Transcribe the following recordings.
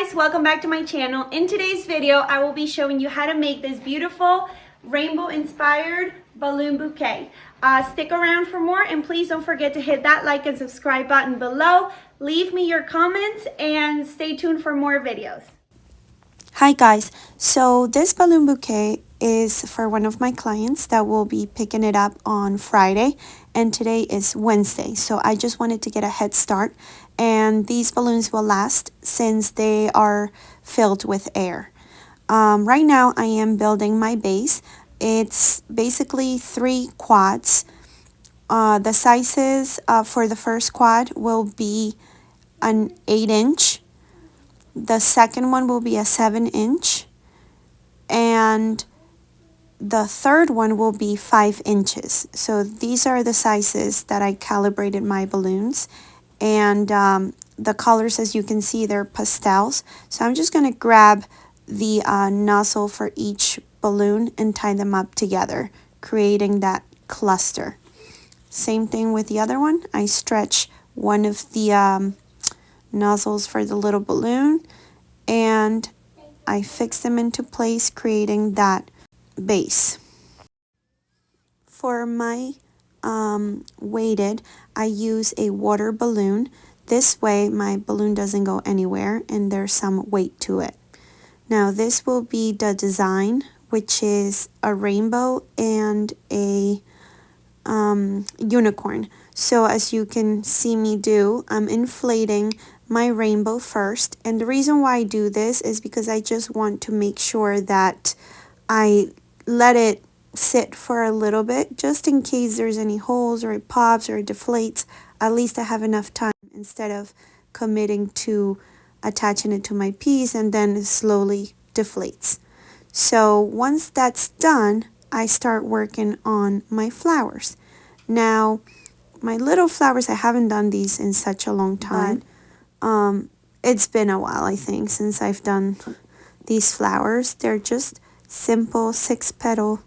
guys, welcome back to my channel. In today's video, I will be showing you how to make this beautiful rainbow inspired balloon bouquet. Stick around for more, and please don't forget to hit that like and subscribe button below. Leave me your comments and stay tuned for more videos. Hi guys, so this balloon bouquet is for one of my clients that will be picking it up on Friday, and today is Wednesday, so I just wanted to get a head start, and these balloons will last since they are filled with air. Right now I am building my base. It's basically 3 quads. The sizes for the first quad will be an 8-inch. The second one will be a 7-inch, and the third one will be 5 inches. So these are the sizes that I calibrated my balloons, and the colors, as you can see, they're pastels. So I'm just going to grab the nozzle for each balloon and tie them up together, creating that cluster. Same thing with the other one. I stretch one of the nozzles for the little balloon, and I fix them into place, creating that base. For my weighted, I use a water balloon. This way my balloon doesn't go anywhere and there's some weight to it. Now this will be the design, which is a rainbow and a unicorn. So as you can see me do, I'm inflating my rainbow first, and the reason why I do this is because I just want to make sure that I let it sit for a little bit, just in case there's any holes or it pops or it deflates. At least I have enough time instead of committing to attaching it to my piece and then it slowly deflates. So once that's done, I start working on my flowers. Now my little flowers, I haven't done these in such a long time. It's been a while, I think, since I've done these flowers. They're just simple 6-petal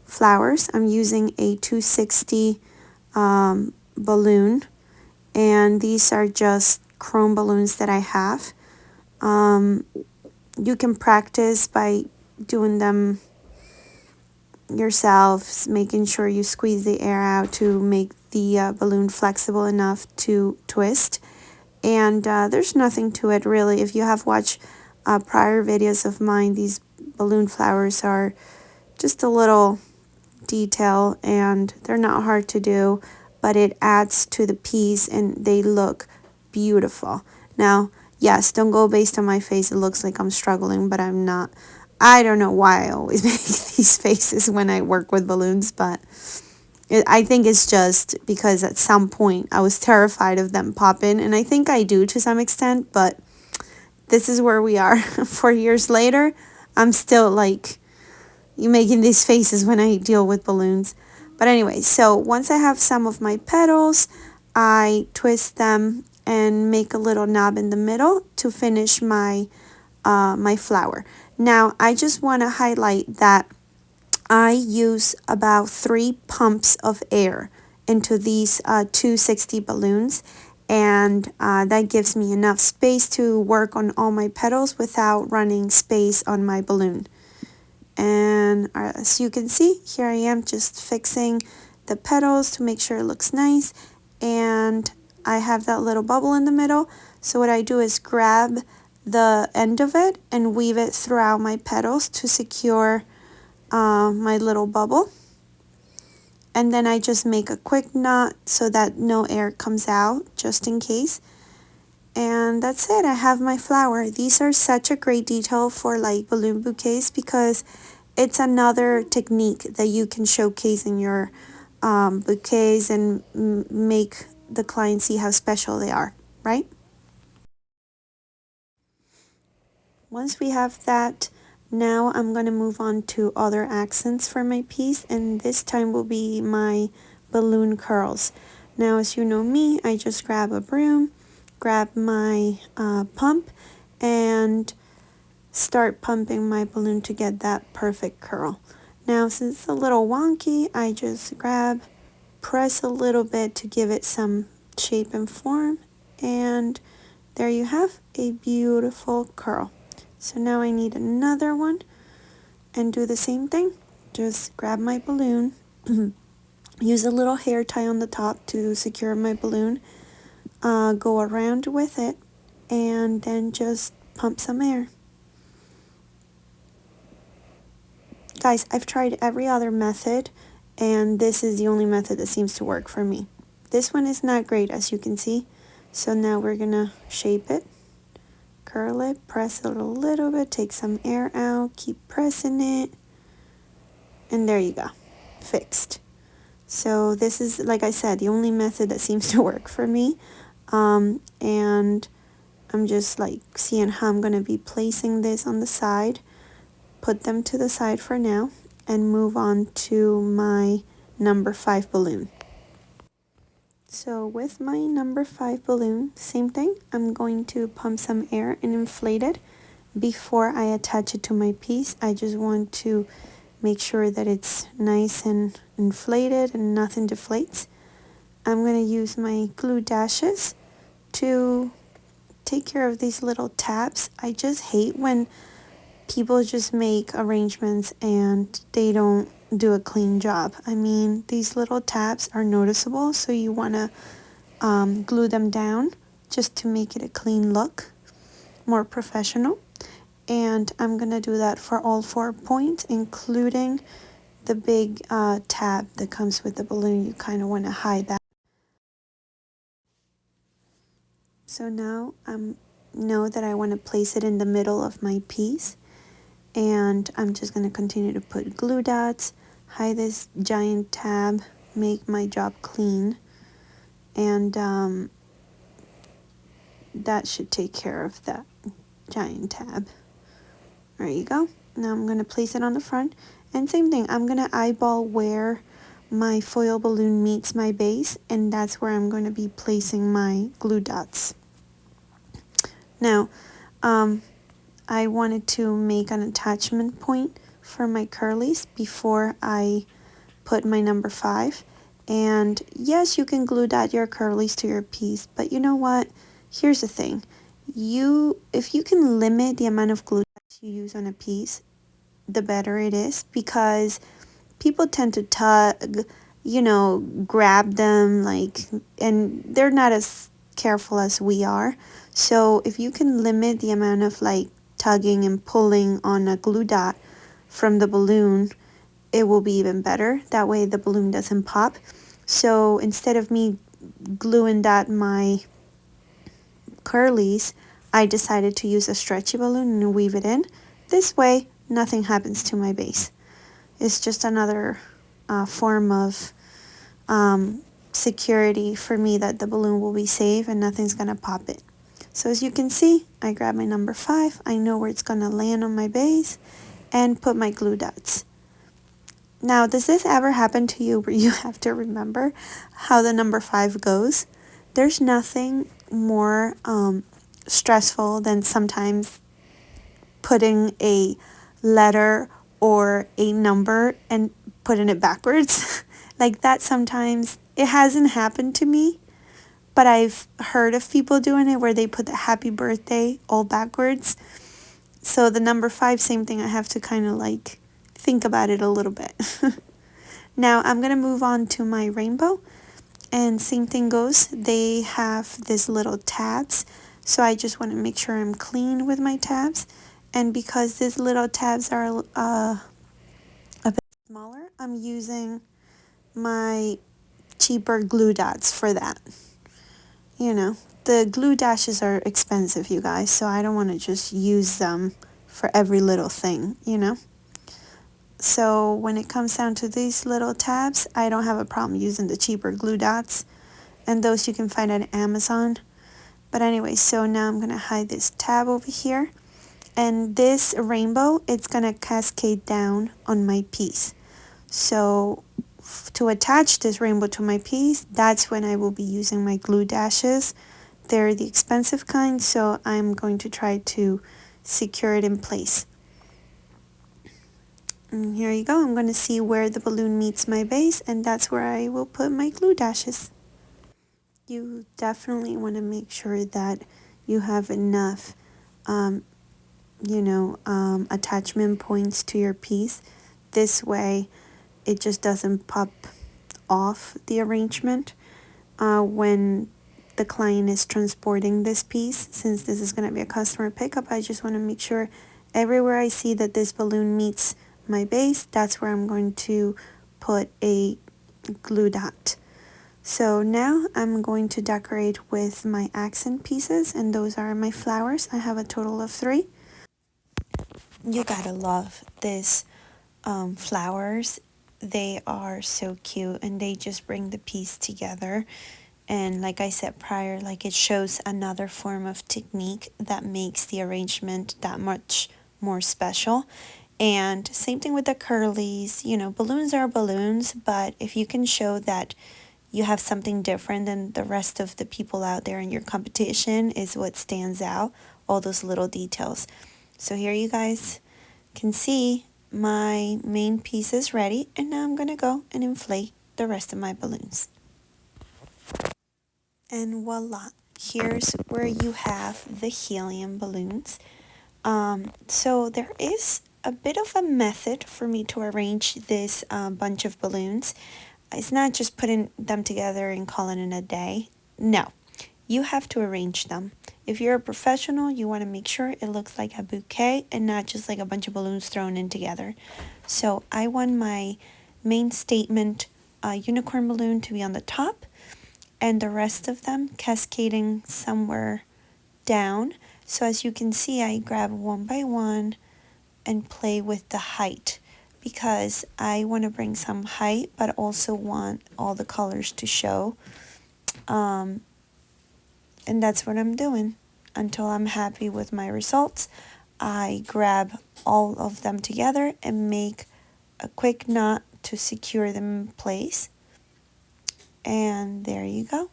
flowers. I'm using a 260 balloon, and these are just chrome balloons that I have. You can practice by doing them yourself, making sure you squeeze the air out to make the balloon flexible enough to twist. And there's nothing to it really. If you have watched prior videos of mine, these balloon flowers are just a little detail and they're not hard to do, but it adds to the piece and they look beautiful. Now, yes, don't go based on my face. It looks like I'm struggling, but I'm not. I don't know why I always make these faces when I work with balloons, but I think it's just because at some point I was terrified of them popping, and I think I do to some extent, but this is where we are. 4 years later, I'm still like making these faces when I deal with balloons. But anyway, so once I have some of my petals, I twist them and make a little knob in the middle to finish my my flower. Now I just want to highlight that I use about 3 pumps of air into these 260 balloons, and that gives me enough space to work on all my petals without running space on my balloon. And as you can see, here I am just fixing the petals to make sure it looks nice, and I have that little bubble in the middle. So what I do is grab the end of it and weave it throughout my petals to secure my little bubble, and then I just make a quick knot so that no air comes out, just in case. And that's it. I have my flower. These are such a great detail for like balloon bouquets because it's another technique that you can showcase in your bouquets and make the client see how special they are, right? Once we have that, now I'm going to move on to other accents for my piece, and this time will be my balloon curls. Now, as you know me, I just grab a broom, grab my pump, and start pumping my balloon to get that perfect curl. Now, since it's a little wonky, I just grab, press a little bit to give it some shape and form, and There you have a beautiful curl. So now I need another one and do the same thing. Just grab my balloon, use a little hair tie on the top to secure my balloon, go around with it, and then just pump some air. Guys, I've tried every other method, and this is the only method that seems to work for me. This one is not great, as you can see. So now we're gonna shape it, curl it, press it a little bit, take some air out, keep pressing it, and there you go, fixed. So this is, like I said, the only method that seems to work for me. And I'm just like seeing how I'm going to be placing this on the side. Put them to the side for now and move on to my number 5 balloon. So with my number 5 balloon, same thing. I'm going to pump some air and inflate it. Before I attach it to my piece, I just want to make sure that it's nice and inflated and nothing deflates. I'm going to use my glue dashes to take care of these little tabs. I just hate when people just make arrangements and they don't do a clean job. I mean, these little tabs are noticeable, so you want to glue them down just to make it a clean look, more professional. And I'm going to do that for all 4 points, including the big tab that comes with the balloon. You kind of want to hide that. So now I know that I want to place it in the middle of my piece, and I'm just going to continue to put glue dots, hide this giant tab, make my job clean, and that should take care of that giant tab. There you go. Now I'm going to place it on the front, and same thing, I'm going to eyeball where my foil balloon meets my base, and that's where I'm going to be placing my glue dots. Now, I wanted to make an attachment point for my curlies before I put my number 5. And yes, you can glue dot your curlies to your piece, but you know what? Here's the thing. If you can limit the amount of glue dots you use on a piece, the better it is, because people tend to tug, grab them, and they're not as careful as we are. So if you can limit the amount of tugging and pulling on a glue dot from the balloon, it will be even better. That way the balloon doesn't pop. So instead of me gluing dot my curlies, I decided to use a stretchy balloon and weave it in. This way nothing happens to my base. It's just another form of security for me that the balloon will be safe and nothing's gonna pop it. So as you can see, I grab my number 5, I know where it's gonna land on my base, and put my glue dots. Now, does this ever happen to you where you have to remember how the number 5 goes? There's nothing more stressful than sometimes putting a letter or a number and putting it backwards. Like that sometimes. It hasn't happened to me, but I've heard of people doing it where they put the happy birthday all backwards. So the number 5, same thing, I have to kind of think about it a little bit. Now I'm going to move on to my rainbow, and same thing goes. They have these little tabs, so I just want to make sure I'm clean with my tabs. And because these little tabs are a bit smaller, I'm using my cheaper glue dots for that. The glue dashes are expensive, you guys, so I don't want to just use them for every little thing, So when it comes down to these little tabs, I don't have a problem using the cheaper glue dots, and those you can find at Amazon. But anyway, so now I'm going to hide this tab over here, and this rainbow, it's going to cascade down on my piece. So to attach this rainbow to my piece, that's when I will be using my glue dashes. They're the expensive kind, so I'm going to try to secure it in place. And here you go. I'm going to see where the balloon meets my base, and that's where I will put my glue dashes. You definitely want to make sure that you have enough attachment points to your piece. This way it just doesn't pop off the arrangement when the client is transporting this piece. Since this is going to be a customer pickup, I just want to make sure everywhere I see that this balloon meets my base, that's where I'm going to put a glue dot. So now I'm going to decorate with my accent pieces, and those are my flowers. I have a total of 3. You gotta love this flowers. They are so cute and they just bring the piece together. And like I said prior, like it shows another form of technique that makes the arrangement that much more special. And same thing with the curlies. Balloons are balloons, but if you can show that you have something different than the rest of the people out there in your competition, is what stands out, all those little details. So here you guys can see my main piece is ready, and now I'm gonna go and inflate the rest of my balloons. And voila, here's where you have the helium balloons. So there is a bit of a method for me to arrange this bunch of balloons. It's not just putting them together and calling it a day. No, you have to arrange them. If you're a professional, you want to make sure it looks like a bouquet and not just like a bunch of balloons thrown in together. So I want my main statement unicorn balloon to be on the top, and the rest of them cascading somewhere down. So as you can see, I grab one by one and play with the height, because I want to bring some height but also want all the colors to show. And that's what I'm doing until I'm happy with my results. I grab all of them together and make a quick knot to secure them in place. And there you go.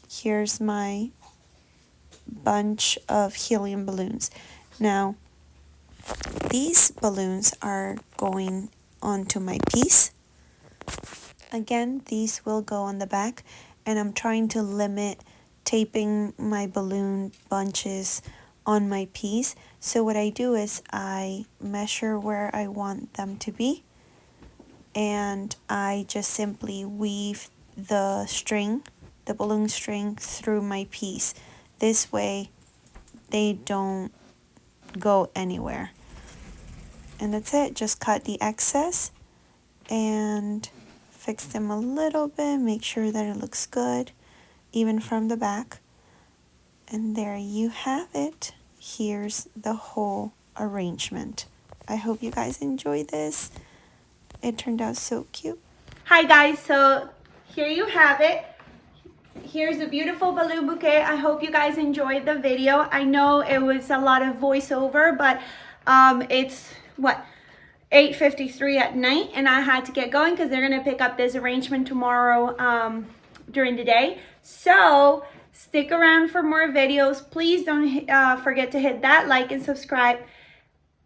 Here's my bunch of helium balloons. Now, these balloons are going onto my piece. Again, these will go on the back, and I'm trying to limit taping my balloon bunches on my piece. So what I do is I measure where I want them to be, and I just simply weave the string, the balloon string, through my piece. This way they don't go anywhere. And that's it. Just cut the excess and fix them a little bit, make sure that it looks good even from the back. And there you have it. Here's the whole arrangement. I hope you guys enjoy this. It turned out so cute. Hi guys, so here you have it. Here's a beautiful balloon bouquet. I hope you guys enjoyed the video. I know it was a lot of voiceover, but it's what, 8:53 at night, and I had to get going because they're gonna pick up this arrangement tomorrow during the day. So stick around for more videos. Please don't forget to hit that like and subscribe.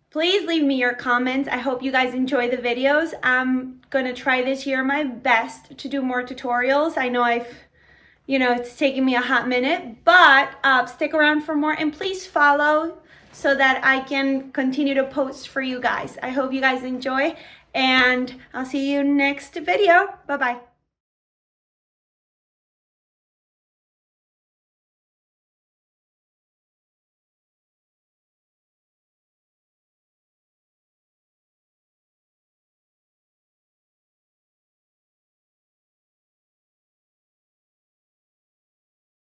Please leave me your comments. I hope you guys enjoy the videos. I'm gonna try this year my best to do more tutorials. I know it's taking me a hot minute, but stick around for more, and please follow so that I can continue to post for you guys. I hope you guys enjoy, and I'll see you next video. Bye-bye.